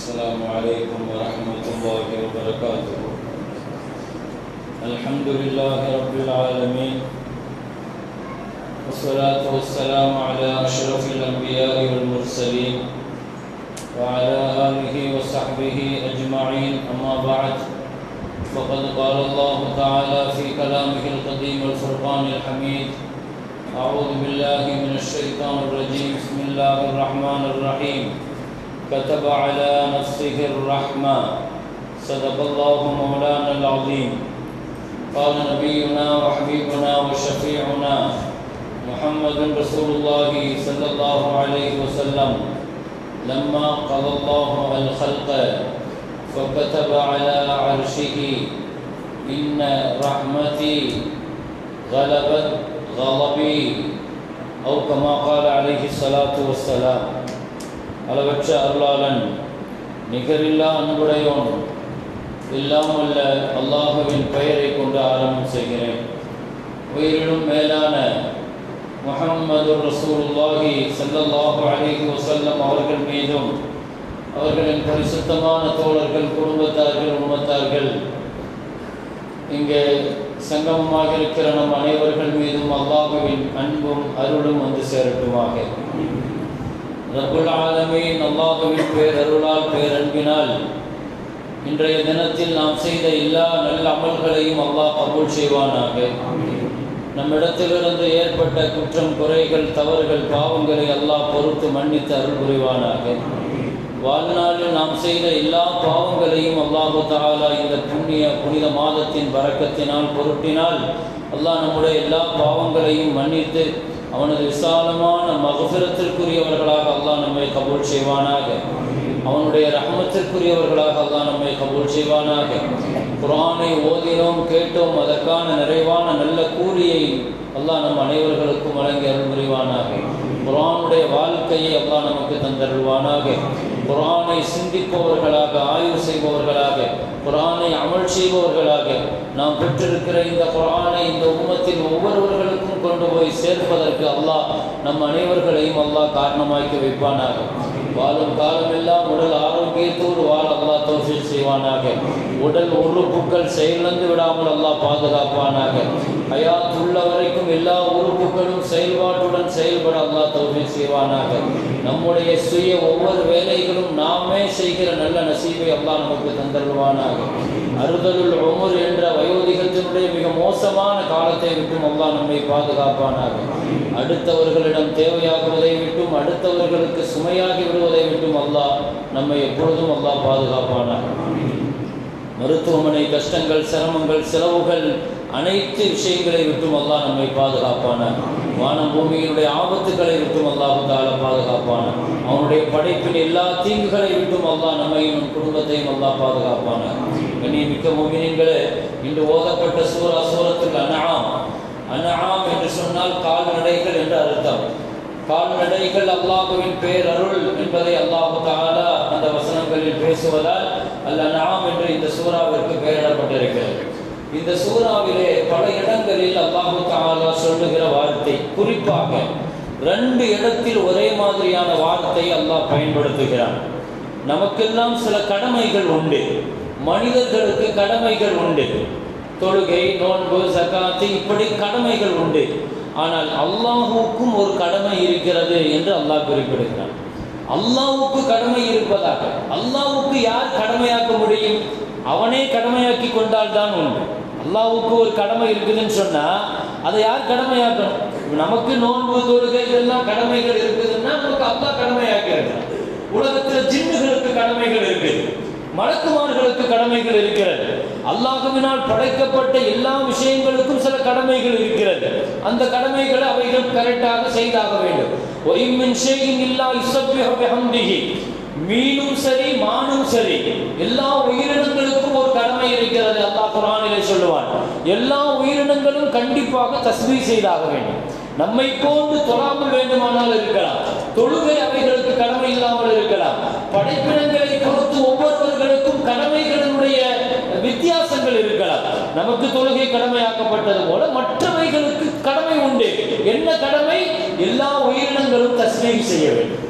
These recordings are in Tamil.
السلام عليكم ورحمة الله وبركاته. الحمد لله رب العالمين، والصلاة والسلام على أشرف الأنبياء والمرسلين وعلى آله وصحبه أجمعين. أما بعد، فقد قال الله تعالى في كلامه القديم والفرقان الحميد: أعوذ بالله من الشيطان الرجيم. بسم الله الرحمن الرحيم. كتب على نفسه الرحمة. صدق الله مولانا العظيم. قال نبينا وحبيبنا وشفيعنا محمد رسول الله صلى الله عليه وسلم: لما قضى الله الخلق فكتب على عرشه: إن رحمتي غلبت غضبي، أو كما قال عليه الصلاة والسلام. அளவற்ற அருளாளன், நிகரில்லா அன்புடையோன், எல்லாம் வல்ல அல்லாஹுவின் பெயரை கொண்டு ஆரம்பம் செய்கிறேன். உயிரிலும் மேலான முஹம்மது ரசூலுல்லாஹி ஸல்லல்லாஹு அலைஹி வஸல்லம் அவர்கள் மீதும், அவர்களின் பரிசுத்தமான தோழர்கள், குடும்பத்தார்கள், உம்மத்தார்கள், இங்கே சங்கமமாக இருக்கிற நம் அனைவர்கள் மீதும் அல்லாஹுவின் அன்பும் அருளும் வந்து சேரட்டுமாக. ரப்புல் ஆலமீன் அல்லாஹுவின் பேரருளால், பேரன்பினால் இன்றைய தினத்தில் நாம் செய்த எல்லா நல்ல அமல்களையும் அல்லாஹ் கபூல் செய்வானாக. நம்மிடத்திலிருந்து ஏற்பட்ட குற்றம், குறைகள், தவறுகள், பாவங்களை அல்லாஹ் பொறுத்து மன்னித்து அருள் புரிவானாக. வாழ்நாளில் நாம் செய்த எல்லா பாவங்களையும் அல்லாஹு தஆலா இந்த புனித மாதத்தின் பரக்கத்தினால், பொருட்டினால் அல்லாஹ் நம்முடைய எல்லா பாவங்களையும் மன்னித்து அவனது விசாலமான மக்ஃபிரத்திற்குரியவர்களாக அல்லாஹ் நம்மை கபூல் செய்வானாக. அவனுடைய ரஹ்மத்திற்குரியவர்களாக அல்லாஹ் நம்மை கபூல் செய்வானாக. குர்ஆனை ஓதினோம், கேட்டோம், அதற்கான நிறைவான நல்ல கூலியை அல்லாஹ் நம் அனைவர்களுக்கும் வழங்கி அருள் புரிவானாக. குர்ஆனுடைய வாழ்க்கையை அல்லாஹ் நமக்கு தந்தருள்வானாக. குர்ஆனை சிந்திப்பவர்களாக, ஆய்வு செய்பவர்களாக, குர்ஆனை அமல் செய்பவர்களாக நாம் பெற்றிருக்கிற இந்த குர்ஆனை இந்த உம்மத்தின் ஒவ்வொருவர்களுக்கும் கொண்டு போய் சேர்ப்பதற்கு அல்லாஹ் நம் அனைவர்களையும் அல்லாஹ் காரணமாக்கி வைப்பானாக. வாழும் காலமெல்லாம் உடல் ஆரோக்கியத்தோடு வாழ அல்லாஹ் தௌஃபீக் செய்வானாக. உடல் உறுப்புக்கள் செயலிழந்து விடாமல் அல்லாஹ் பாதுகாப்பானாக. ஹயாத் உள்ள வரைக்கும் எல்லா உறுப்புகளும் செயல்பாட்டுடன் செயல்பட அல்லாஹ் தௌஃபீக் செய்வானாக. நம்முடைய சுய ஒவ்வொரு வேலைகளும் நாமே செய்கிற நல்ல நசீபை அல்லாஹ் நமக்கு தந்தருள்வானாக. அறுதலுல் உமர் என்ற வயோதிகத்தினுடைய மிக மோசமான காலத்தை விட்டும் அல்லாஹ் நம்மை பாதுகாப்பானாக. அடுத்தவர்களிடம் தேவையாகுவதை விட்டும், அடுத்தவர்களுக்கு சுமையாகி விடுவதை விட்டும் அல்லாஹ் நம்மை எப்பொழுதும் அல்லாஹ் பாதுகாப்பானாக. மருத்துவமனை கஷ்டங்கள், சிரமங்கள், செலவுகள், அனைத்து விஷயங்களை விட்டும் அல்லாஹ் நம்மை பாதுகாப்பானாக. வானம் பூமியினுடைய ஆபத்துக்களை விட்டும் அல்லாஹ் தஆலா பாதுகாப்பானாக. அவனுடைய படைப்பின் எல்லா தீங்குகளை விட்டும் அல்லாஹ் நம்மையும் நம் குடும்பத்தையும் அல்லாஹ் பாதுகாப்பானாக. கண்ணியமிக்க முஃமினீன்களே, இன்று ஓதப்பட்ட சூரா சூரத்துல் அன்ஆம். அன்ஆம் என்று சொன்னால் கால்நடைகள் என்று அர்த்தம். கால்நடைகள் அல்லாஹுவின் பேரருள் என்பதை அல்லாஹ் தஆலா அந்த வசனங்களில் பேசுவதால் அல் அன்ஆம் என்று இந்த சூறாவிற்கு பெயரிடப்பட்டிருக்கிறது. இந்த சூறாவிலே பல இடங்களில் அல்லாஹ் தஆலா சொல்லுகிற வார்த்தை, குறிப்பாக 2 இடத்தில் ஒரே மாதிரியான வார்த்தை அல்லாஹ் பயன்படுத்துகிறான். நமக்கெல்லாம் சில கடமைகள் உண்டு, மனிதர்களுக்கு கடமைகள் உண்டு. தொழுகை, நோன்பு, ஜகாத், இப்படி கடமைகள் உண்டு. ஆனால் அல்லாஹ்வுக்கும் ஒரு கடமை இருக்கிறது என்று அல்லாஹ் குறிப்பிடுகிறான். அல்லாஹ்வுக்கு கடமை இருப்பதாக, அல்லாஹ்வுக்கு யார் கடமையாக்க முடியும்? அவனே கடமையாக்கி கொண்டால் தான் உண்டு. அல்லாஹ்வுக்கு ஒரு கடமை இருக்குதுன்னு சொன்னா அதை யார் கடமையாக்கணும்? நமக்கு நோன்பு, தொழுகை இதெல்லாம் கடமைகள் இருக்குதுன்னா நமக்கு அல்லாஹ் கடமையாக்கிறார். உலகத்தில் ஜின்னுகளுக்கு கடமைகள் இருக்குது, மலக்குமார்களுக்கு கடமைகள் இருக்கிறது. அல்லாஹ்வினால் படைக்கப்பட்ட எல்லா விஷயங்களுக்கும் சில கடமைகள் இருக்கிறது. அந்த கடமைகளை அவைகள் கரெக்டாக செய்தாக வேண்டும். ஒய்மின் ஷைஇன் இல்லா யுஸப்பிஹு பிஹம்திஹி. மீனும் சரி, மானும் சரி, எல்லா உயிரினங்களுக்கும் ஒரு கடமை இருக்கிறது. அல்லாஹ் குர்ஆனிலே சொல்லுவான், எல்லா உயிரினங்களும் கண்டிப்பாக தஸ்பீஹ் செய்தாக வேண்டும். நம்மை போன்று தொழாமல் வேண்டுமானால் இருக்கலாம், தொழுகை அவைகளுக்கு கடமை இல்லாமல் இருக்கலாம். படைப்பினங்களை பொறுத்து ஒவ்வொருவர்களுக்கும் கடமைகளுடைய வித்தியாசங்கள் இருக்கலாம். நமக்கு தொழுகை கடமையாக்கப்பட்டது போல மற்றவைகளுக்கு கடமை உண்டு. என்ன கடமை? எல்லா உயிரினங்களும் தஸ்பீஹ் செய்ய வேண்டும்.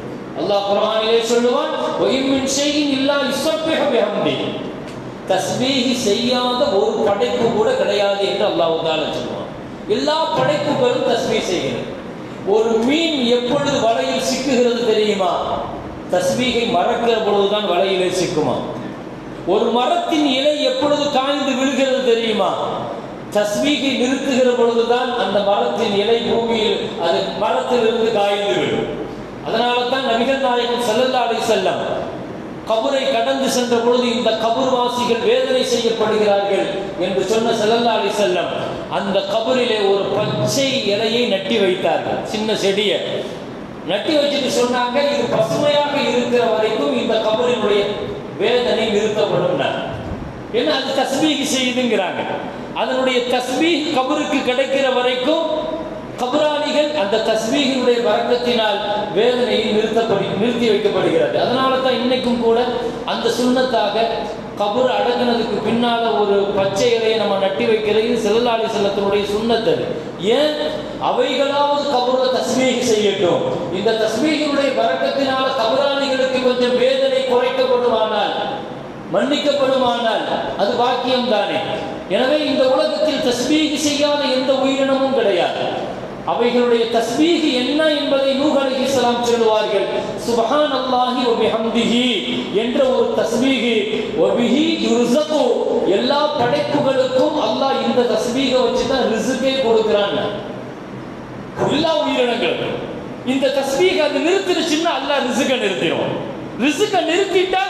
அல்லாஹ் குர்ஆனிலே சொல்லுவான், வஇன் மின் ஷைஇன் இல்லா யுஸப்பிஹு பிஹம்திஹி, தஸ்பீஹ் செய்யாத ஒரு படைப்பு கூட கிடையாது என்று அல்லாஹ் தஆலா சொல்லுவான். எல்லா படைப்புகளும் தஸ்பீஹ் செய்கிறது. ஒரு மீன் எப்பொழுது வலையில் சிக்குகிறது தெரியுமா? தஸ்பீஹை மறக்கிற பொழுதுதான் வலையிலே சிக்குமா. ஒரு மரத்தின் இலை எப்பொழுது காய்ந்து விழுகிறது தெரியுமா? தஸ்பீஹை நிறுத்துகிற பொழுதுதான் அந்த மரத்தின் இலை பூமியில் அது மரத்திலிருந்து காய்ந்து விடும். அதனால தான் நபிகள் நாயகம் ஸல்லல்லாஹு அலைஹி வஸல்லம் கபரை கடந்து சென்ற பொழுது இந்த கபர்வாசிகள் வேதனை செய்யப்படுகிறார்கள் என்று சொன்ன ஸல்லல்லாஹு அலைஹி வஸல்லம் அந்த கபரிலே ஒரு பச்சை இலையை நட்டி வைத்தார்கள். சின்ன செடியை நட்டி வச்சுட்டு சொன்னாங்க, இது பசுமையாக இருக்கிற வரைக்கும் இந்த கபரினுடைய வேதனை நிறுத்தப்படும். ஏன்னா அது தஸ்பீஹ் செய்யுதுங்கிறாங்க. அதனுடைய தஸ்பீஹ் கபருக்கு கிடைக்கிற வரைக்கும் கபராளிகள் அந்த தஸ்பீஹினுடைய பரக்கத்தினால் வேதனையில் நிறுத்தி வைக்கப்படுகிறது. அதனால தான் இன்னைக்கும் கூட அந்த சுன்னத்தாக கபர் அடங்கினதுக்கு பின்னால ஒரு பச்சை இலையை நம்ம நட்டி வைக்கிறது ஸல்லல்லாஹு அலைஹி வஸல்லத்தினுடைய சுன்னத். அது ஏன்? அவைகளாவது கபரை தஸ்பீஹ் செய்யட்டும். இந்த தஸ்பீஹினுடைய பரக்கத்தினால கபராளிகளுக்கு கொஞ்சம் வேதனை குறைக்கப்படுமானால், மன்னிக்கப்படுமானால் அது பாக்கியம் தானே. எனவே இந்த உலகத்தில் தஸ்பீஹ் செய்யாத எந்த உயிரினமும் கிடையாது. அவைகளுடைய தஸ்பீஹ் என்ன என்பதை நூஹ் அலைஹிஸ்ஸலாம் சொல்லுவார்கள். சுப்ஹானல்லாஹி வ பிஹம்திஹி என்ற ஒரு தஸ்பீஹ், வ பிஹி யுர்ஸகு, எல்லா படைப்புகளுக்கும் அல்லாஹ் இந்த தஸ்பீஹை வச்சு தான் ரிஸ்கே கொடுக்கிறான். எல்லா உயிரினங்களுக்கும் இந்த தஸ்பீஹ் அது நிறுத்திடுச்சுன்னா அல்லாஹ் ரிஸ்கை நிறுத்திடும். ரிஸ்கை நிறுத்திட்டா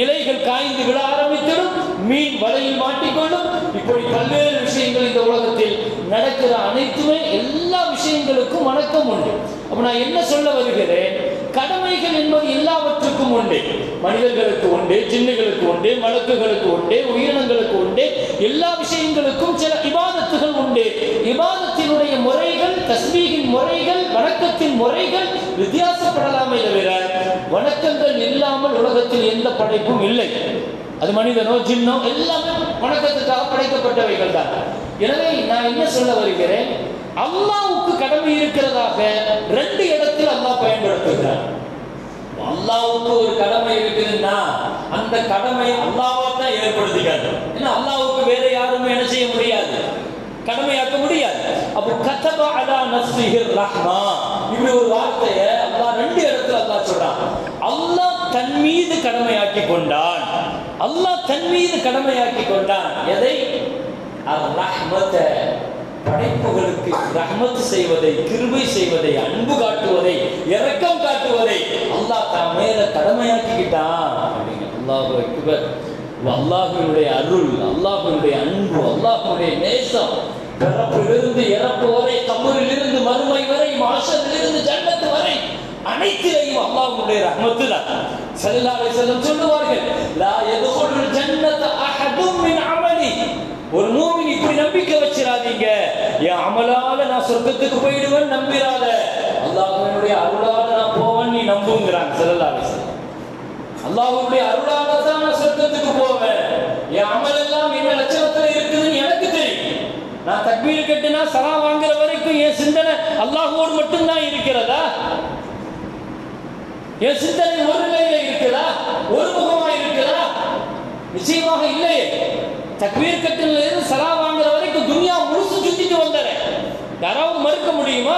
இலைகள் காய்ந்து விட ஆரம்பித்திடும், மீன் வலையில் மாட்டிக்கொள்ளும். இப்படி பல்வேறு விஷயங்கள் இந்த உலகத்தில் நடக்கிற அனைத்துமே எல்லா விஷயங்களுக்கும் வணக்கம் உண்டு. அப்ப நான் என்ன சொல்ல வருகிறேன்? கடமைகள் என்பது எல்லாவற்றுக்கும் உண்டு. மனிதர்களுக்கு உண்டு, ஜின்னுகளுக்கு உண்டு, மலக்குகளுக்கு உண்டு, உயிரினங்களுக்கு உண்டு. எல்லா விஷயங்களுக்கும் சில இபாதத்துகள் உண்டு. இபாதத்தினுடைய முறைகள், தஸ்பீஹின் முறைகள், வணக்கத்தின் முறைகள் வித்தியாசப்படலாமே தவிர வணக்கங்கள் இல்லாமல் உலகத்தில் எந்த படைப்பும் இல்லை. அது மனிதனோ ஜின்னோ எல்லாமே வணக்கத்துக்காக படைக்கப்பட்டவைகள் தான். எனவே நான் என்ன சொல்ல வருகிறேன்? அல்லாஹ்வுக்கு கடமை இருக்கிறதாக ரெண்டு இடத்தில் அல்லாஹ் பயன்படுத்துகிறார். அல்லாஹ்வுக்கு ஒரு கடமை இருக்குதுன்னா அந்த கடமை அல்லாஹ்வா தான் ஏற்படுத்திக்காரு. ஏன்னா அல்லாஹ்வுக்கு வேற யாருமே என்ன செய்ய முடியாது, கடமையாக்க முடியாது. அப்போ கதப அலா நஃப்ஸிஹிர் ரஹ்மா இப்படி ஒரு வார்த்தையை அல்லாஹ் ரெண்டு இடத்துல அல்லாஹ் சொல்றான். அல்லாஹ் தன் மீது கடமையாக்கி கொண்டான். அல்லாஹ் தன் மீது கடமையாக்கி கொண்டான் எதை? அர்-ரஹ்மத, படைப்புகளுக்கு ரஹ்மத் செய்வதை, கிருபை செய்வதை, அன்பு காட்டுவதை, இரக்கம் காட்டுவதை அல்லாஹ் தன் மேல கடமையாக்கிக்கிட்டான். அல்லாஹு அக்பர். அல்லாஹ்வினுடைய அருள், அல்லாஹ்வினுடைய அன்பு, அல்லாஹ்வுடைய நேசம் பிறப்பிலிருந்து இறப்பு வரை, கபரிலிருந்து மறுமை வரை, மாஷரிலிருந்து ஜன்னத் வரை அனைத்திலையும் அல்லாஹ்வுடைய ரஹ்மத் தான். ஸல்லல்லாஹு அலைஹி வஸல்லம் சொல்லுவார்கள், லா யதுகுலுல் ஜன்னத அஹதும் மின் அமலி. ஒரு மூமின் இப்படி நம்பிக்கை வச்சிராதீங்க, என் அமலால நான் சொர்க்கத்துக்கு போயிடுவேன் நம்பிராத, அல்லாஹ்வுடைய அருளால நான் போவேன் நீ நம்புங்கிறாங்க ஸல்லல்லாஹு அலைஹி வஸல்லம். அல்லாஹ்வுடைய அருளால தான் நான் சொர்க்கத்துக்கு போவேன். என் அமல் எல்லாம் என்ன லட்சணத்துல இருக்குதுன்னு எனக்கு தெரியும். நான் தக்பீர் கட்டினா சலா வாங்குற வரைக்கும் என் சிந்தனை அல்லாஹ்வோடு மட்டும்தான் இருக்கிறதா? என் சிந்தனை ஒரு நிலையில இருக்குதா, ஒரு முகமா இருக்குதா? நிச்சயமாக இல்லையே. தக்பீர் கட்டில இருந்து சலா வாங்குற வரைக்கும் துனியா முழுசு சுத்திட்டு வந்தேன். யாராவது மறுக்க முடியுமா?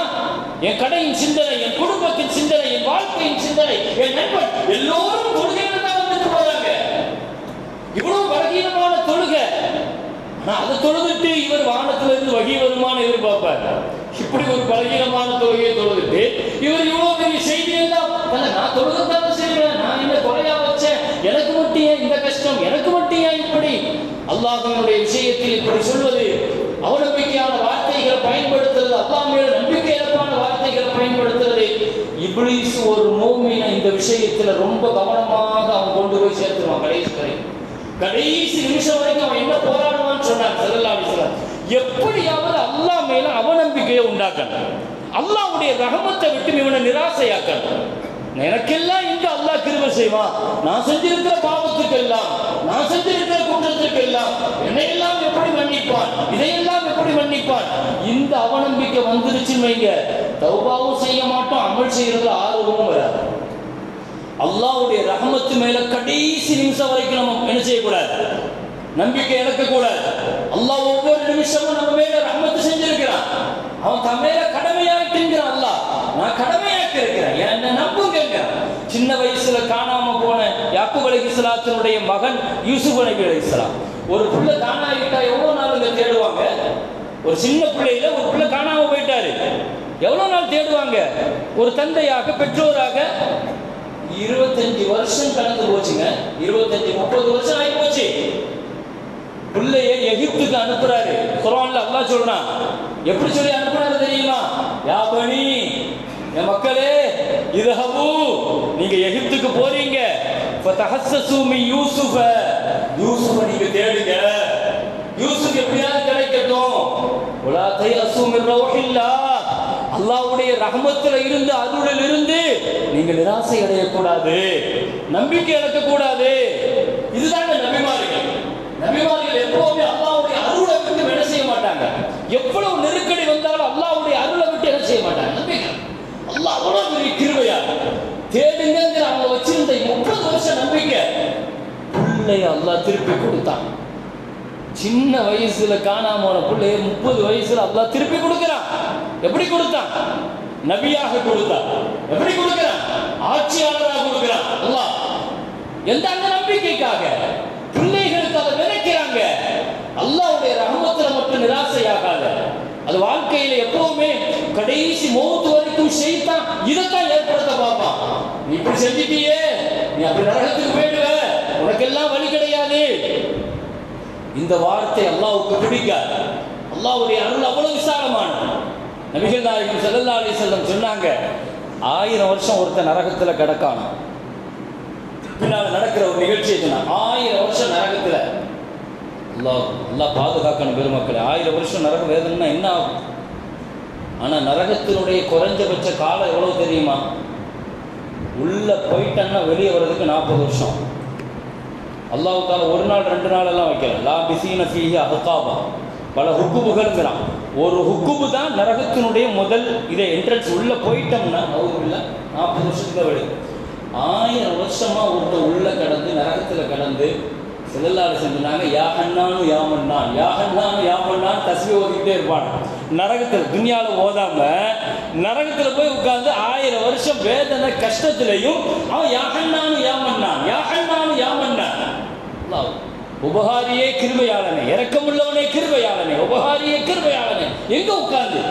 என் கடையின் சிந்தனை, என் குடும்பத்தின் சிந்தனை, என் வாழ்க்கையின் சிந்தனை, என் நண்பன் எல்லோரும் தொழுகையில தான் வந்துட்டு போறாங்க. இவ்வளவு பலகீனமான தொழுகை. அதை தொழுதுட்டு இவர் வானத்துல இருந்து வகி வருமானு எதிர்பார்ப்பார். இப்படி ஒரு பலகீனமான தொழுகையை தொழுதுட்டு இவர் இவ்வளவு பெரிய செய்தி எல்லாம் நான் தொழுகத்தான செய்வேன், நான் என்ன குறையா வச்சேன், எனக்கு மட்டும் ஏன் இந்த கஷ்டம், எனக்கு மட்டும் ஏன் இப்படி? அல்லாஹ்வினுடைய விஷயத்தில் இப்படி சொல்வது, அவநம்பிக்கையான வார்த்தைகளை பயன்படுத்துறது, அல்லாஹ் மேல நம்பிக்கை இழப்பான வார்த்தைகளை பயன்படுத்துறது. இப்லீஸ் ஒரு மூமினை இந்த விஷயத்துல ரொம்ப கவனமாக அவன் கொண்டு போய் சேர்த்துருவான். கடைசி நிமிஷம் வரைக்கும் அவன் என்ன போராடுவான்னு சொன்னாங்க ஸல்லல்லாஹு அலைஹி வஸல்லம். எப்படியாவது அல்லாஹ் மேல அவநம்பிக்கையை உண்டாக்கணும், அல்லாஹ்வுடைய ரஹமத்தை விட்டு இவனை நிராசையாக்கணும். எனக்கெல்லாம் இங்க அல்லாஹ் கிருபை செய்வான், நான் செஞ்சிருக்கிற பாவத்துக்கெல்லாம், நான் செஞ்சிருக்கிற குற்றத்துக்கெல்லாம் என்னையெல்லாம் எப்படி மன்னிப்பான், இதையெல்லாம் எப்படி மன்னிப்பான்? இந்த அவநம்பிக்கை வந்துருச்சுன்னு வைங்க, தௌபாவும் செய்ய மாட்டோம், அமல் செய்யறதுல ஆர்வமும் வராது. அல்லாஹ்வுடைய ரஹமத்து மேல கடைசி நிமிஷம் வரைக்கும் நம்ம என்ன செய்யக்கூடாது, நம்பிக்கை இழக்கக்கூடாது. அல்லாஹ் ஒவ்வொரு நிமிஷமும் நம்ம மேல ரஹமத்து செஞ்சிருக்கிறான். அவன் தன் மேல கடமையாக்கிங்கிறான். அல்லாஹ் நான் கடமையாக்கி இருக்கிறேன், என்ன நம்புங்க. சின்ன வயசுல காணாம போன யாக்கூப் அலைஹிஸ்ஸலாத்தினுடைய மகன் யூசுப் நபி அலைஹிஸ்ஸலாம், ஒரு புள்ள காணாயிட்டா எவ்வளவு நாள் தேடுவாங்க? ஒரு சின்ன பிள்ளையில ஒரு பிள்ளை காணாம போயிட்டாரு, எவ்வளவு நாள் தேடுவாங்க? ஒரு தந்தையாக பெற்றோராக 25 வருஷம் கடந்து போச்சுங்க. 25-30 வருஷம் ஆகி போச்சு. பிள்ளையை எகிப்துக்கு அனுப்புறாரு. குர்ஆன்ல அல்லாஹ் சொல்றான், எப்படி சொல்லி அனுப்புறாரு தெரியுமா? யா பனி, என் மக்களே, இதஹபு, நீங்க எகிப்துக்கு போறீங்க, ஃபதஹஸ்ஸஸு மின் யூசுஃப, யூசுஃபை நீங்க தேடுங்க, யூசுப் எப்படியாவது கிடைக்கட்டும். வலா தயஸு மின் ரௌஹில்லாஹ், அல்லாஹ்வுடைய ரஹமத்துல இருந்து, அருளில் இருந்து நீங்க நிராசை அடையக்கூடாது, நம்பிக்கை இழக்கக்கூடாது. இதுதான் நபிமார்கள். நபிமார்கள் எப்பவுமே அல்லாஹ்வுடைய அருளை விட்டு என்ன செய்ய மாட்டாங்க. எவ்வளவு நெருக்கடி வந்தாலும் அல்லாஹ்வுடைய அருளை விட்டு என்ன செய்ய மாட்டாங்க. நம்பிக்கை அல்லாஹ் அவ்வளவு பெரிய கிருபையா தேடுங்கிற அவங்க வச்சிருந்த 30 வருஷம் நம்பிக்கை பிள்ளைய அல்லாஹ் திருப்பி கொடுத்தான். சின்ன வயசுல காணாம போன பிள்ளைய 30 வயசுல அல்லாஹ் திருப்பி கொடுக்கிறான். எப்படி கொடுத்தான்? நபியாக கொடுத்தான். எப்படி கொடுக்கிறான்? ஆட்சியாளராக கொடுக்கிறான். அல்லாஹ் எந்த அந்த நம்பிக்கைக்காக பிள்ளைகளுக்கு அதை விதைக்கிறாங்க. அல்லாஹ்வுடைய ரஹமத்துல மட்டும் நிராசையாகாத. அது வாழ்க்கையில எப்பவுமே கடைசி மௌத் வரைக்கும் ஷைத்தான் இதைத்தான் ஏற்படுத்த பார்ப்பான். நீ இப்படி செஞ்சிட்டியே, நீ அப்படி நரகத்துக்கு போயிடுவ, உனக்கெல்லாம் வழி கிடையாது. இந்த வார்த்தை அல்லாஹ்வுக்கு பிடிக்காது. அல்லாஹ்வுடைய அருள் அவ்வளவு விசாலமானது. நபிகள் நாயகம் ஸல்லல்லாஹு அலைஹி வஸல்லம் சொன்னாங்க, 1000 வருஷம் ஒருத்தன் நரகத்துல கிடக்கான. பின்னால் நடக்கிற ஒரு நிகழ்ச்சி எதுனா 1000 வருஷம் நரகத்துல. அல்லாஹ் பாதுகாக்கணும் பெருமக்களை. 1000 வருஷம் நரக வேதனைன்னா என்ன ஆகும்? ஆனா நரகத்தினுடைய குறைஞ்சபட்ச காலம் எவ்வளவு தெரியுமா? உள்ள போயிட்டன்னா வெளியே வர்றதுக்கு 40 வருஷம். அல்லாஹ் தால ஒரு நாள் 2 நாள் எல்லாம் வைக்கல. லா பிசீன ஃபீஹி அஹ்காபா, பல ஹுக்குபுகள்ங்கிறான். ஒரு ஹுக்குபு தான் நரகத்தினுடைய முதல் இதை என்ட்ரன்ஸ். உள்ள போயிட்டோம்னா இல்ல 40 வருஷத்துக்கு வெளியே. 1000 வருஷமா ஒருத்தர் உள்ள கடந்து நரகத்துல கடந்து ஸல்லல்லாஹு சொன்னாங்க, யா ஹன்னானு யா மன்னான், யா ஹன்னானு யா மன்னான் தஸ்பீஹ் ஓதிக்கிட்டே இருப்பான். நரகத்தில் துன்யால ஓதாம நரகத்தில் போய் உட்கார்ந்து 1000 வருஷம் வேதனை கஷ்டத்திலையும் அவன் யா ஹன்னானு யா மன்னான், யா ஹன்னானு யா மன்னான். அல்லாஹ் உபகாரியே கிருபையாளனே, இரக்கமுள்ளவனே கிருபையாளனே, உபகாரியே கிருபையாளனே. எங்க உட்கார்ந்து?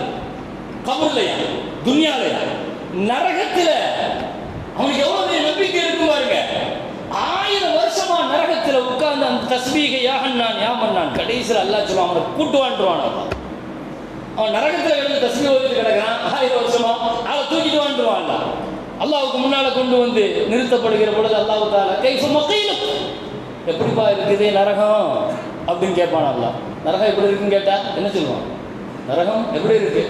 கபர்லையா, துன்யாலையா, நரகத்துல. அவனுக்கு எவ்வளவு நம்பிக்கை இருக்கும் பாருங்க. 1000 வருஷமா நரகத்துல உட்கார்ந்து அந்த தஸ்பீகை யா ஹன்னான் யா மன்னான். கடைசியில் அல்லாஹ் சொல்லுவான், அவனை கூட்டு வாண்டுவான். அவன் நரகத்துல கிடந்து தஸ்பீஹ் ஓதிட்டு கிடக்கிறான் 1000 வருஷமா, அவனை தூக்கிட்டு வாண்டுவான். அல்லாஹ்வுக்கு முன்னால கொண்டு வந்து நிறுத்தப்படுகிற பொழுது அல்லாஹ் தஆலா கைஃப மகீலுக், எப்படிப்பா இருக்குது நரகம் அப்படின்னு கேட்பான். அல்லாஹ் நரகம் எப்படி இருக்குன்னு கேட்டா என்ன சொல்லுவான்? நரகம் எப்படி இருக்கு?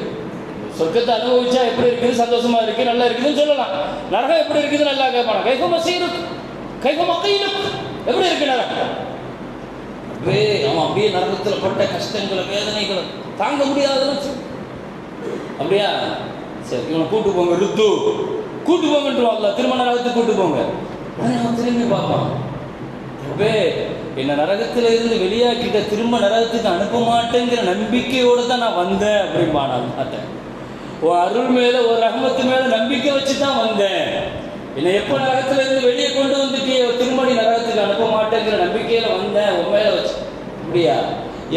சொர்க்கத்தை அனுபவிச்சா எப்படி இருக்குது? சந்தோஷமா இருக்கு, நல்லா இருக்குதுன்னு சொல்லலாம். நரகம் எப்படி இருக்குது நல்லா கேட்பான். கைஃப மஸீருக், கைஃப மகீலுக், எப்படி இருக்கு நரகம்? அவன் அப்படியே நரகத்தில் பட்ட கஷ்டங்களை வேதனைகளை தாங்க முடியாதுன்னு அப்படியா? சரி, இவனை கூட்டு போங்க, ருத்து கூட்டு போங்கன்றான். திரும்ப நரகத்துக்கு கூட்டு போங்க. திரும்பி பார்ப்பான், என்ன நரகத்துல இருந்து வெளியாக்கிட்ட, திரும்ப நரகத்துக்கு அனுப்ப மாட்டேங்கிற நம்பிக்கையோட தான் நான் வந்தேன் அப்படின்பான். அல்லாஹ்ட்ட உன் அருள் மேல ஒரு ரஹமத்து மேல நம்பிக்கை வச்சுதான் வந்தேன். என்னை எப்ப நரகத்துல இருந்து வெளியே கொண்டு வந்துட்டியே, திருமணி நரகத்துக்கு அனுப்ப மாட்டேங்கிற நம்பிக்கையில வந்தேன். உன் மேல வச்சு அப்படியா?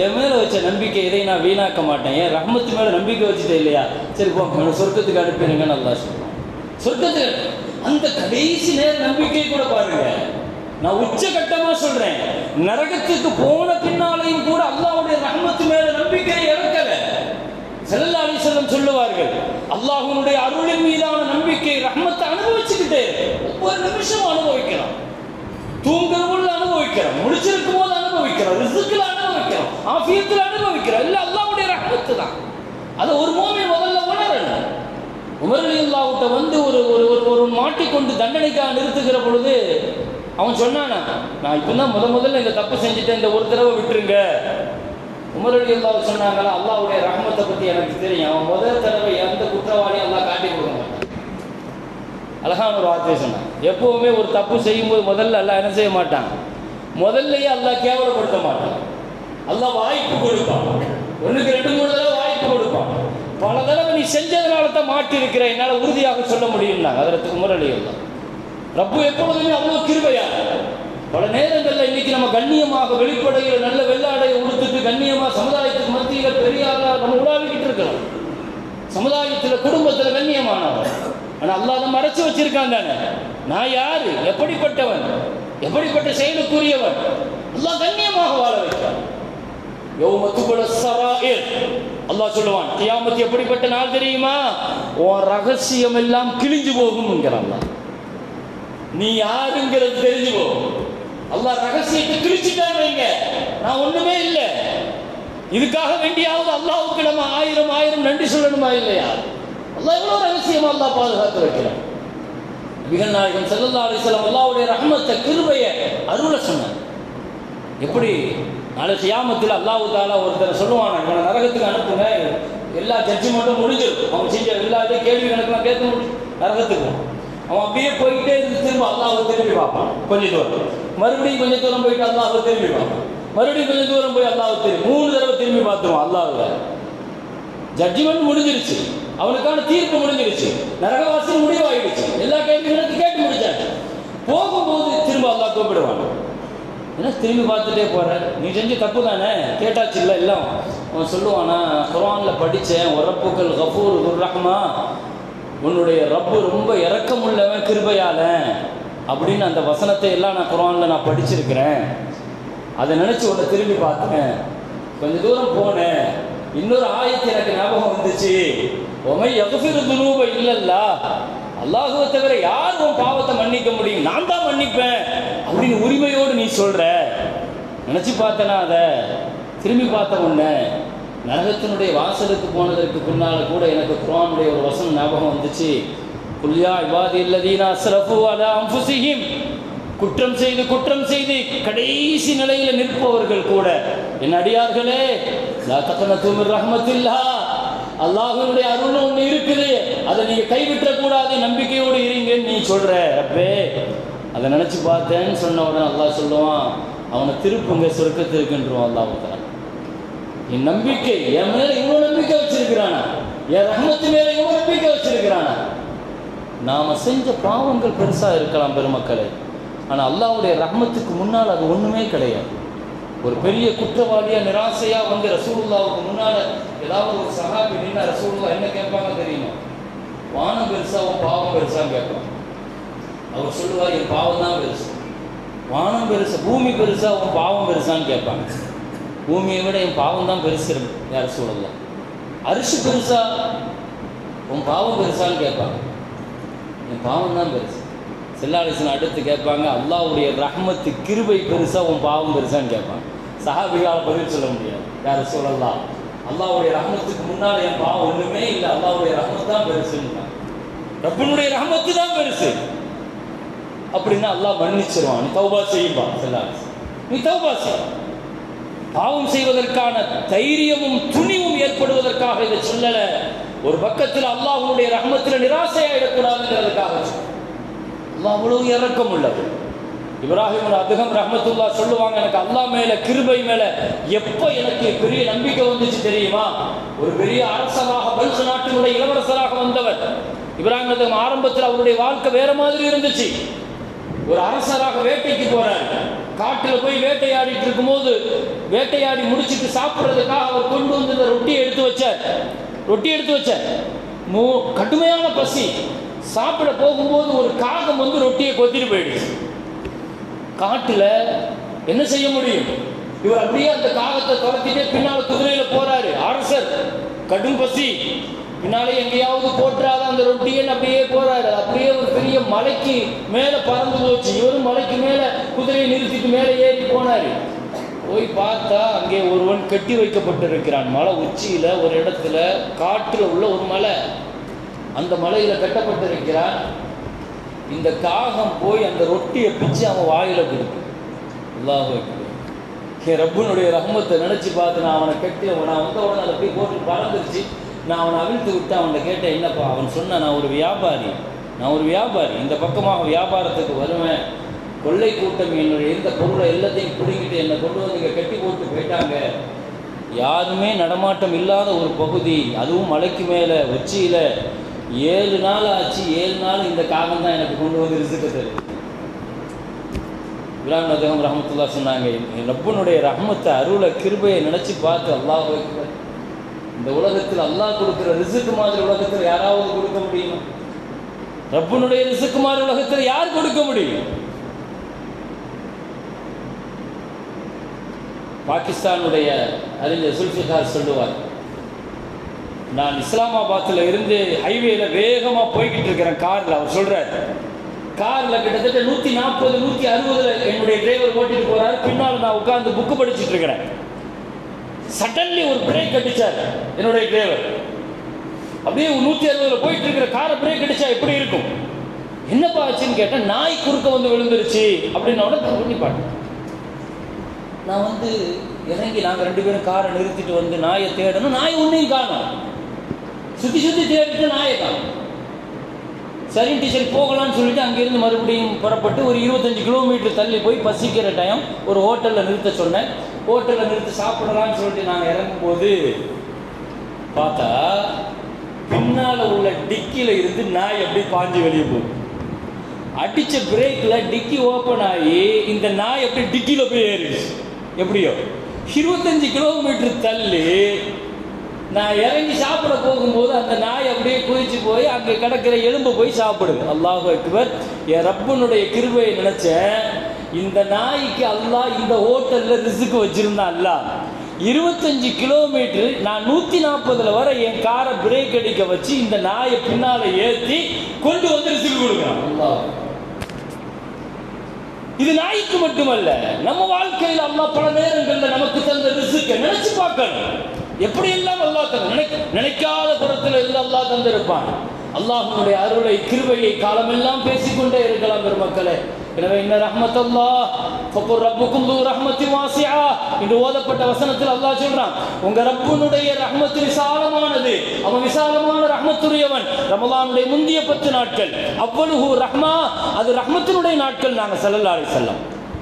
என் மேல வச்ச நம்பிக்கை இதை நான் வீணாக்க மாட்டேன். என் ரஹமத்து மேல நம்பிக்கை வச்சுட்டேன் இல்லையா? சரி போ, சொர்க்கத்துக்கு அனுப்பிடுங்கன்னு அல்லாஹ் சொல்றான். சொர்க்கத்துக்கு அந்த கடைசி நேர நம்பிக்கை கூட பாருங்க. நான் உச்சகட்டமா சொல்றேன், நரகத்துக்கு போன பின்னாலையும் கூட அல்லாஹ்வுடைய ரஹமத்து மேல நம்பிக்கையை இழக்கல. ஸல்லல்லாஹு அலைஹி வஸல்லம் சொல்லுவார்கள், அல்லாஹ்வுடைய அருளின் மீதான நம்பிக்கை ரஹமத்தை அனுபவிச்சுக்கிட்டே ஒவ்வொரு நிமிஷமும் அனுபவிக்கிறோம். தூங்குறவுள்ள அனுபவிக்கிறோம், முடிச்சிருக்கும் போது அனுபவிக்கிறோம், ரிஸ்க்ல அனுபவிக்கிறோம், ஆஃபியத்துல அனுபவிக்கிறோம். எல்லாம் அல்லாஹ்வுடைய ரஹமத்து தான். அதை ஒரு மூமின் முதல்ல உணரணும். உமர் ரலியல்லாஹு அன்ஹு வந்து ஒரு மாட்டிக்கொண்டு தண்டனைக்காக நிறுத்துகிற பொழுது அவன் சொன்னானா, நான் இப்பதான் முதல்ல இந்த தப்பு செஞ்சுட்டேன், இந்த ஒரு தடவை விட்டுருங்க. உமர் ரலியல்லாஹு அன்ஹு சொன்னாங்களா, அல்லாஹ்வுடைய ரஹமத்தை பத்தி எனக்கு தெரியும், அவன் முதல் தடவை எந்த குற்றவாளியும் அல்லாஹ் காட்டி கொடுக்க மாட்டான். அழகான ஒரு வார்த்தையை சொன்னான். எப்போவுமே ஒரு தப்பு செய்யும்போது முதல்ல அல்லாஹ் என்ன செய்ய மாட்டான், முதல்லையே அல்லாஹ் கேவலப்படுத்த மாட்டான். அல்லாஹ் வாய்ப்பு கொடுப்பான். 1-2-3 தடவை வாய்ப்பு கொடுப்பான். பல தடவை நீ செஞ்சதுனால தான் மாட்டி இருக்கிற, என்னால் உறுதியாக சொல்ல முடியும்னாங்க அதற்கு முரளியெல்லாம். ரப்பு எப்பொழுதுமே அவ்வளோ கிருபையாக. பல நேரங்களில் இன்னைக்கு நம்ம கண்ணியமாக வெளிப்படையில் நல்ல வெள்ளாடையை உடுத்துட்டு கண்ணியமாக சமுதாயத்துக்கு மத்தியில் பெரிய நம்ம உலாவிக்கிட்டு இருக்கிறோம். சமுதாயத்தில் குடும்பத்தில் கண்ணியமானவன். ஆனால் அல்லாஹ் அதை மறைச்சு வச்சிருக்கான் தானே. நான் யாரு, எப்படிப்பட்டவன், எப்படிப்பட்ட செயலுக்குரியவன், அல்லாஹ் கண்ணியமாக வாழ வைக்கிறான். அல்லாஹ் சொல்லுவான், கியாமத் எப்படிப்பட்ட நாள் தெரியுமா, உன் ரகசியம் எல்லாம் கிழிஞ்சு போகும் என்கிறான். நீ யாருங்கிறது தெரிஞ்சு போகும். அல்லாஹ் ரகசியத்தை கிழிச்சுட்டான் வைங்க, நான் ஒண்ணுமே இல்லை. இதுக்காக வேண்டியாவது அல்லாஹ்வுக்கு நம்ம 1000 நன்றி சொல்லணுமா இல்லையா? அல்லாஹ் எவ்வளவு ரகசியமா அல்லாஹ் பாதுகாத்து வைக்கிறான். நபிகள் நாயகம் ஸல்லல்லாஹு அலைஹி வஸல்லம் அல்லாஹ்வுடைய ரஹ்மத்தை, கிருபையை, அருளை சொன்னார். எப்படி நாளை கியாமத்தில் அல்லாஹ் தஆலா ஒருத்தர் சொல்லுவான், இவனை நரகத்துக்கு அனுப்புங்க, எல்லா ஜட்ஜ்மெண்ட்டும் முடிஞ்சிடும், அவன் செஞ்ச எல்லா கேள்வி கணக்கெல்லாம் கேட்க முடியும், நரகத்துக்கு அவன் அப்படியே போயிட்டே இருந்து திரும்ப அல்லாஹ்வை திரும்பி பார்ப்பான். கொஞ்சம் தூரம், மறுபடியும் கொஞ்சம் தூரம் போயிட்டு அல்லாஹ்வை திரும்பி பார்ப்பான், மறுபடியும் கொஞ்சம் தூரம் போய் அல்லாஹ்வை திரும்பி 3 தடவை திரும்பி பார்த்துருவான். அல்லாஹ்வை ஜட்ஜ்மெண்ட் முடிஞ்சிருச்சு, அவனுக்கான தீர்ப்பு முடிஞ்சிருச்சு, நரகவாசி முடிவாயிடுச்சு, எல்லா கேள்விகளுக்கும் கேட்டு முடிச்சாச்சு. போகும்போது திரும்ப அல்லாஹ் கூப்பிடுவான், என்ன திரும்பி பார்த்துட்டே போற, நீ செஞ்ச தப்பு தானே, கேட்டாச்சு இல்லை எல்லாம். அவன் சொல்லுவானா, குர்ஆன்ல படித்தேன், ரப்புக்கல் கஃபூர் துர் ரஹ்மா, உன்னுடைய ரப்பு ரொம்ப இரக்கமுள்ளவன் கிருபையால அப்படின்னு அந்த வசனத்தை எல்லாம் நான் குர்ஆன்ல நான் படிச்சிருக்கிறேன். அதை நினைச்சு உன்னை திரும்பி பார்த்தேன், கொஞ்சம் தூரம் போனேன், இன்னொரு ஆயத்து எனக்கு ஞாபகம் வந்துச்சு, உமை யக்ஃபிரு துனூப இல்லல்லாஹ், அல்லாஹ்வை தவிர யார் உன் பாவத்தை மன்னிக்க முடியும், நான் தான் மன்னிப்பேன் அப்படின்னு உரிமையோடு நீ சொல்ற. நினைச்சு பார்த்தனா, அதை திரும்பி பார்த்த உடனே நரகத்தினுடைய வாசலுக்கு போனதற்கு பின்னால் கூட எனக்கு குர்ஆனுடைய ஒரு வசனம் ஞாபகம் வந்துச்சு. குல்யா இபாதில்லதீன அஸ்ரஃபு அலா அன்ஃபுஸிஹிம், குற்றம் செய்து கடைசி நிலையில் நிற்பவர்கள் கூட, என் அடியார்களே, லா தக்னது மின் ரஹ்மத்தில்லாஹ், அல்லாஹ்வுடைய அருள் ஒன்று இருக்குது, அதை நீங்க கைவிட்டக்கூடாது, நம்பிக்கையோடு இருங்கன்னு நீ சொல்ற. ரப்பே அதை நினைச்சு பார்த்தேன்னு சொன்ன உடனே அல்லாஹ் சொல்லுவான், அவனை திருப்புங்க சொர்க்கத்திற்குன்றான். அல்லாஹ் தஆலா என் நம்பிக்கை, என் மேல இவ்வளவு நம்பிக்கை வச்சிருக்கிறானா, என் ரஹ்மத்து மேல இவ்வளவு நம்பிக்கை வச்சிருக்கிறானா. நாம செஞ்ச பாவங்கள் பெருசா இருக்கலாம் பெருமக்களே, ஆனா அல்லாஹ்வுடைய ரஹ்மத்துக்கு முன்னால் அது ஒண்ணுமே கிடையாது. ஒரு பெரிய குற்றவாளியா நிராசையா வந்து ரசூலுல்லாஹ்வுக்கு முன்னால ஏதாவது ஒரு சஹாபி நின்னா ரசூலுல்லாஹ் என்ன கேட்பாங்க தெரியுமா, வானம் பெருசா உன் பாவம் பெருசான்னு கேட்பாங்க. அவர் சொல்லுவார், என் பாவம் தான் பெருசு. வானம் பெருசா, பூமி பெருசா உன் பாவம் பெருசான்னு கேட்பாங்க. பூமியை விட என் பாவம் தான் பெருசு யார் ரசூலுல்லாஹ். அரிசி பெருசா உன் பாவம் பெருசான்னு கேட்பாங்க, என் பாவம் தான் பெருசு. செல்லாலிசன் அடுத்து கேட்பாங்க, அல்லாஹ்வுடைய ரஹ்மத்து கிருபை பெருசா உன் பாவம் பெருசான்னு கேட்பாங்க. சஹாபியால் பதில் சொல்ல முடியாது, யார் ரசூலுல்லாஹ், அல்லாஹ்வுடைய ரஹ்மத்துக்கு முன்னால் என் பாவம் ஒண்ணுமே இல்லை, அல்லாஹ்வுடைய ரஹ்மத் தான் பெருசுன்னு, ரப்பினுடைய ரஹ்மத்து தான் பெருசு அப்படின்னா அல்லாஹ் மன்னிச்சிருவான். நீ தௌபா செய்யும்பா செல்லாலிசன், நீ தௌபா செய். பாவம் செய்வதற்கான தைரியமும் துணிவும் ஏற்படுவதற்காக இதை சொல்லல. ஒரு பக்கத்தில் அல்லாஹ்வுடைய ரஹ்மத்தில் நிராசையாயிடக்கூடாதுங்கிறதுக்காக அல்லாஹ் அவ்வளவு இரக்கம் உள்ளது. இப்ராஹிம் அதுகம் ரஹ்மத்துல்லாஹ் சொல்லுவாங்க, எனக்கு அல்லாஹ் மேல கிருபை மேல எப்ப எனக்கு பெரிய நம்பிக்கை வந்துச்சு தெரியுமா, ஒரு பெரிய அரசராக பல்ஸ் நாட்டினுடைய இளவரசராக வந்தவர் இப்ராஹிம் அதுகம். ஆரம்பத்தில் அவருடைய வாழ்க்கை வேற மாதிரி இருந்துச்சு. ஒரு அரசராக வேட்டைக்கு போறார், காட்டுல போய் வேட்டையாடிட்டு இருக்கும்போது வேட்டையாடி முடிச்சுட்டு சாப்பிட்றதுக்காக அவர் கொண்டு வந்து இந்த ரொட்டி எடுத்து வச்சார். கடுமையான பசி. சாப்பிட போகும்போது ஒரு காகம் வந்து ரொட்டியை கொத்திட்டு போயிடுச்சு. காட்டுல என்ன செய்ய முடியும், இவர் அப்படியே அந்த காகத்தை துரத்திட்டே பின்னால குதிரையில போறாரு. அரசர் கடும் பசி, பின்னாலே எங்கேயாவது போட்டுறாத அந்த ரொட்டியன்னு அப்படியே போறாரு. அப்படியே ஒரு பெரிய மலைக்கு மேல பறந்து போச்சு. இவரும் மலைக்கு மேல குதிரையை நிறுத்திட்டு மேலே ஏறி போனாரு. போய் பார்த்தா அங்கே ஒருவன் கட்டி வைக்கப்பட்டிருக்கிறான். மலை உச்சியில ஒரு இடத்துல காட்டுல உள்ள ஒரு மலை, அந்த மலையில கட்டப்பட்டிருக்கிறான். இந்த காகம் போய் அந்த ரொட்டியை பிச்சு அவன் வாயில கொடுக்கு. அல்லாஹ் என் ரப்புனுடைய ரஹ்மத்தை நினைச்சு பார்த்து நான் அவனை கட்டி நான் வந்த உடனே அதை போய் போட்டு பறந்துருச்சு. நான் அவனை அவிழ்த்து விட்டு அவனை கேட்டேன், என்னப்பா? அவன் சொன்ன, நான் ஒரு வியாபாரி, நான் ஒரு வியாபாரி, இந்த பக்கமாக வியாபாரத்துக்கு வருவேன். கொள்ளை கூட்டம் என்னுடைய இருந்த பொருளை எல்லாத்தையும் பிடிங்கிட்டு என்னை கொண்டு வந்து இங்கே கட்டி போட்டு போயிட்டாங்க. யாருமே நடமாட்டம் இல்லாத ஒரு பகுதி, அதுவும் மலைக்கு மேலே உச்சியில். 7 நாள் ஆச்சு. 7 நாள் இந்த காகம் தான் எனக்கு கொண்டு வந்து ரிசுக்கு தருது. இப்ராஹிம் நதகம் ரஹமத்துல்லா சொன்னாங்க, ரப்பனுடைய ரஹமத்தை, அருளை, கிருபையை நினச்சி பார்த்து அல்லாஹ் வைக்கிற இந்த உலகத்தில் அல்லாஹ் கொடுக்குற ரிசுக்கு மாதிரி உலகத்தில் யாராவது கொடுக்க முடியுமா? ரப்பனுடைய ரிசுக்கு மாதிரி உலகத்தில் யார் கொடுக்க முடியும்? பாகிஸ்தானுடைய அறிஞர் சுல்ஃபிகார் சொல்லுவார், நான் இஸ்லாமாபாத்தில் இருந்து ஹைவேல வேகமாக போய்கிட்டு இருக்கிறேன் காரில். அவர் சொல்கிறார், காரில் கிட்டத்தட்ட 140 160 என்னுடைய டிரைவர் ஓட்டிட்டு போகிறாரு. பின்னால் நான் உட்கார்ந்து புக்கு படிச்சுட்டு இருக்கிறேன். சடன்லி ஒரு பிரேக் அடித்தார் என்னுடைய டிரைவர். அப்படியே 160 போயிட்டு இருக்கிற காரை பிரேக் அடித்தா எப்படி இருக்கும்? என்னப்பா ஆச்சுன்னு கேட்டேன். நாய் குறுக்க வந்து விழுந்துருச்சு அப்படின்னு பண்ணி பாட்டேன். நான் வந்து இறங்கி நாங்கள் 2 பேரும் காரை நிறுத்திட்டு வந்து நாயை தேடணும். நாய் ஒன்றையும் காணும். சுற்றி சுற்றி தேடிட்டு நாயை காணும். சரி டீச்சர் போகலான்னு சொல்லிட்டு அங்கேருந்து மறுபடியும் புறப்பட்டு ஒரு 25 கிலோமீட்டர் தள்ளி போய் பசிக்கிற டைம் ஒரு ஹோட்டலில் நிறுத்த சொன்னேன். ஹோட்டலில் நிறுத்தி சாப்பிடலான்னு சொல்லிட்டு நாங்கள் இறங்கும்போது பார்த்தா பின்னால் உள்ள டிக்கியில் இருந்து நாய் அப்படி பாஞ்சு வெளியே போகும். அடித்த பிரேக்கில் டிக்கி ஓப்பன் ஆகி இந்த நாய் அப்படி டிக்கியில் போய் ஏறிடுச்சு. எப்படியோ 25 கிலோமீட்டர் தள்ளி நான் இறங்கி சாப்பிட போகும்போது அந்த நாய் அப்படியே குதிச்சு போய் அங்கே கிடக்கிற எலும்பு போய் சாப்பிடுது. அல்லாஹ் அக்பர். என் ரப்பனுடைய கிருபையை நினைச்சேன். இந்த நாய்க்கு அல்லாஹ் இந்த ஹோட்டலில் ரிசுக்கு வச்சிருந்தான். அல்லாஹ் 25 கிலோமீட்டர் நான் 140 வரை என் காரை பிரேக் அடிக்க வச்சு இந்த நாயை பின்னால ஏற்றி கொண்டு வந்து ரிசுக்கு கொடுக்குறான். அல்லாஹ். இது நாய்க்கு மட்டுமல்ல, நம்ம வாழ்க்கையில் அல்லாஹ் பல நேரங்களில் நமக்கு தந்த ரிசுக்கை நினைச்சு பார்க்கணும். எப்படி எல்லாம் அல்லாஹ் நினைக்காத புறத்தில் இருந்து அல்லாஹ் தந்திருப்பான். அல்லாஹ்வுடைய அருளை, கிருபையை காலமெல்லாம் பேசிக்கொண்டே இருக்கலாம் பெருமக்களே. எனவே இன்ன ரஹ்மத்தல்லாஹ் ஃபகுர் ரப்புக்கும் து ரஹ்மத்தின் வாசிஆ என்று ஓதப்பட்ட வசனத்தில் அல்லாஹ் சொல்றான், உங்க ரப்புனுடைய ரஹ்மத் விசாலமானது, அவன் விசாலமான ரஹ்மத்துடையவன். ரமலானுடைய முந்திய 10 நாட்கள் அவ்வளவு ரஹ்மா, அது ரஹ்மத்தினுடைய நாட்கள். நாங்க ஸல்லல்லாஹு அலைஹி வஸல்லம்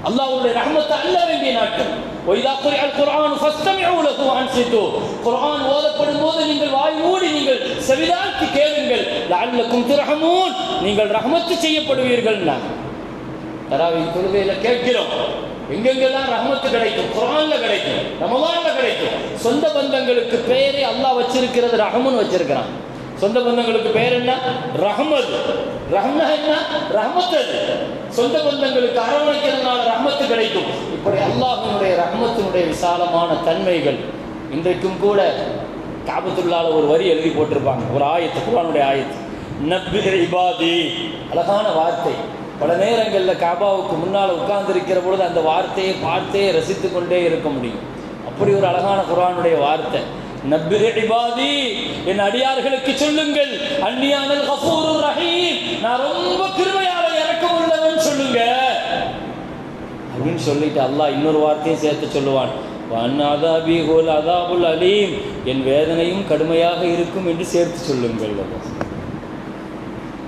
அல்லாஹ்வுடைய ரஹ்மத் அல்ல வேண்டிய நாட்கள். وَإِذَا قُرِئَ الْقُرْآنُ فَاسْتَمِعُوا لَهُ وَأَنصِتُوا. குர்ஆன் ஓதப்படும் போது நீங்கள் வாய் மூடி நீங்கள் செவிதாழ்த்தி கேளுங்கள். லஅல்லக்கும் துர்ஹமூன், நீங்கள் ரஹ்மத் செய்யப்படுவீர்கள். தராவீஹ் தொழுகையில கேட்கிறோம், எங்கெங்கெல்லாம் ரஹ்மத்து கிடைக்கும்? குர்ஆன்ல கிடைக்கும், ரமலான்ல கிடைக்கும். சொந்த பந்தங்களுக்கு பெயரே அல்லாஹ் வச்சிருக்கிறது ரஹ்மன் வச்சிருக்கிறான். சொந்த பந்தங்களுக்கு பெயர் என்ன? ரஹ்மத். ரஹ்மனா என்ன? ரஹ்மத். சொந்த பந்தங்களுக்கு அரவணைக்கிறதுனால ரஹ்மத்து கிடைக்கும். இப்படி அல்லாஹ்வினுடைய ரஹ்மத்தினுடைய விசாலமான தன்மைகள். இன்றைக்கும் கூட காபத்துல்லாஹ்ல ஒரு வரி எழுதி போட்டிருப்பாங்க, ஒரு ஆயத்து, குர்ஆனுடைய ஆயத்து, நப்பி இபாதி. அழகான வார்த்தை. பல நேரங்களில் காபாவுக்கு முன்னால் உட்கார்ந்திருக்கிற பொழுது அந்த வார்த்தையை பார்த்தே ரசித்து கொண்டே இருக்க முடியும். அப்படி ஒரு அழகான குர்ஆனுடைய வார்த்தை. நப்பி இபாதி, என் அடியார்களுக்கு சொல்லுங்கள், அன்னியானல் கஃபூருர் ரஹீம், நான் ரொம்ப கிருபையாளன், இரக்கம் உள்ளவன் சொல்லுங்க அப்படின்னு சொல்லிட்டு அல்லாஹ் இன்னொரு வார்த்தையை சேர்த்து சொல்லுவான், வன்னாதாபி ஹுல் அதாபுல் அலீம், என் வேதனையும் கடுமையாக இருக்கும் என்று சேர்த்து சொல்லுங்கள்.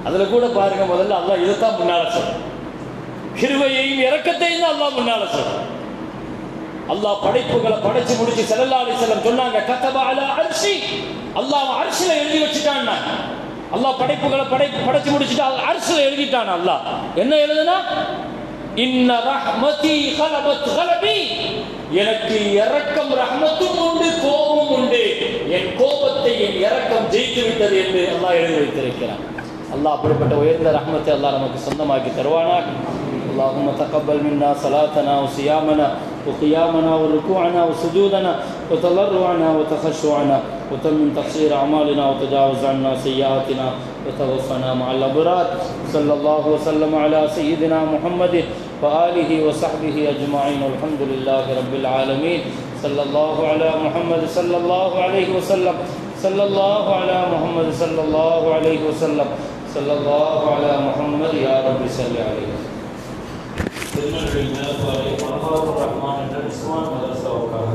அதுல கூட பாருங்க, முதல்ல அல்லாஹ் இதைத்தான் முன்னால சொல்றான். கிருபையையும் இரக்கத்தையும் தான் அல்லாஹ் முன்னால சொல்றான். அல்லாஹ் படைப்புகளை படைச்சு முடிச்சு ஸல்லல்லாஹு அலைஹி வஸல்லம் சொன்னாங்க, கதப அலா அர்ஷி, அல்லாஹ் அர்ஷ்ல எழுதி வச்சிட்டான். அல்லாஹ் படைப்புகளை படைச்சு முடிச்சிட்டு அர்ஷ்ல எழுதிட்டான். அல்லாஹ் என்ன எழுதுனா, இன்ன ரஹ்மதி கலபத் கலபி, எனக்கு இரக்கம் ரஹ்மத்தும் உண்டு, கோபமும் உண்டு, என் கோபத்தை என் இரக்கம் ஜெயித்து விட்டது என்று அல்லாஹ் எழுதி வைத்திருக்கிறான். அல்லாஹ் அப்படிப்பட்ட உயர்ந்த ரஹ்மத்தை அல்லாஹ் நமக்கு சொந்தமாக்கி தருவானாக. اللهم تقبل منا صلاتنا وصيامنا وقيامنا وركوعنا وسجودنا وتضرعنا وتخشعنا وتمم تقصير أعمالنا وتجاوز عنا سيئاتنا وتوفنا مع الأبرار. صلى الله وسلم على سيدنا محمد وآله وصحبه أجمعين والحمد لله رب العالمين. صلى الله على محمد صلى الله عليه وسلم. صلى الله على محمد صلى الله عليه وسلم. صلى الله على محمد يا رب صل عليه. திருநெல்வேலி மேலப்பாறை மஹாபுர் ரஹ்மான் என்ற இஸ்லாமிய மதரசாவுக்காக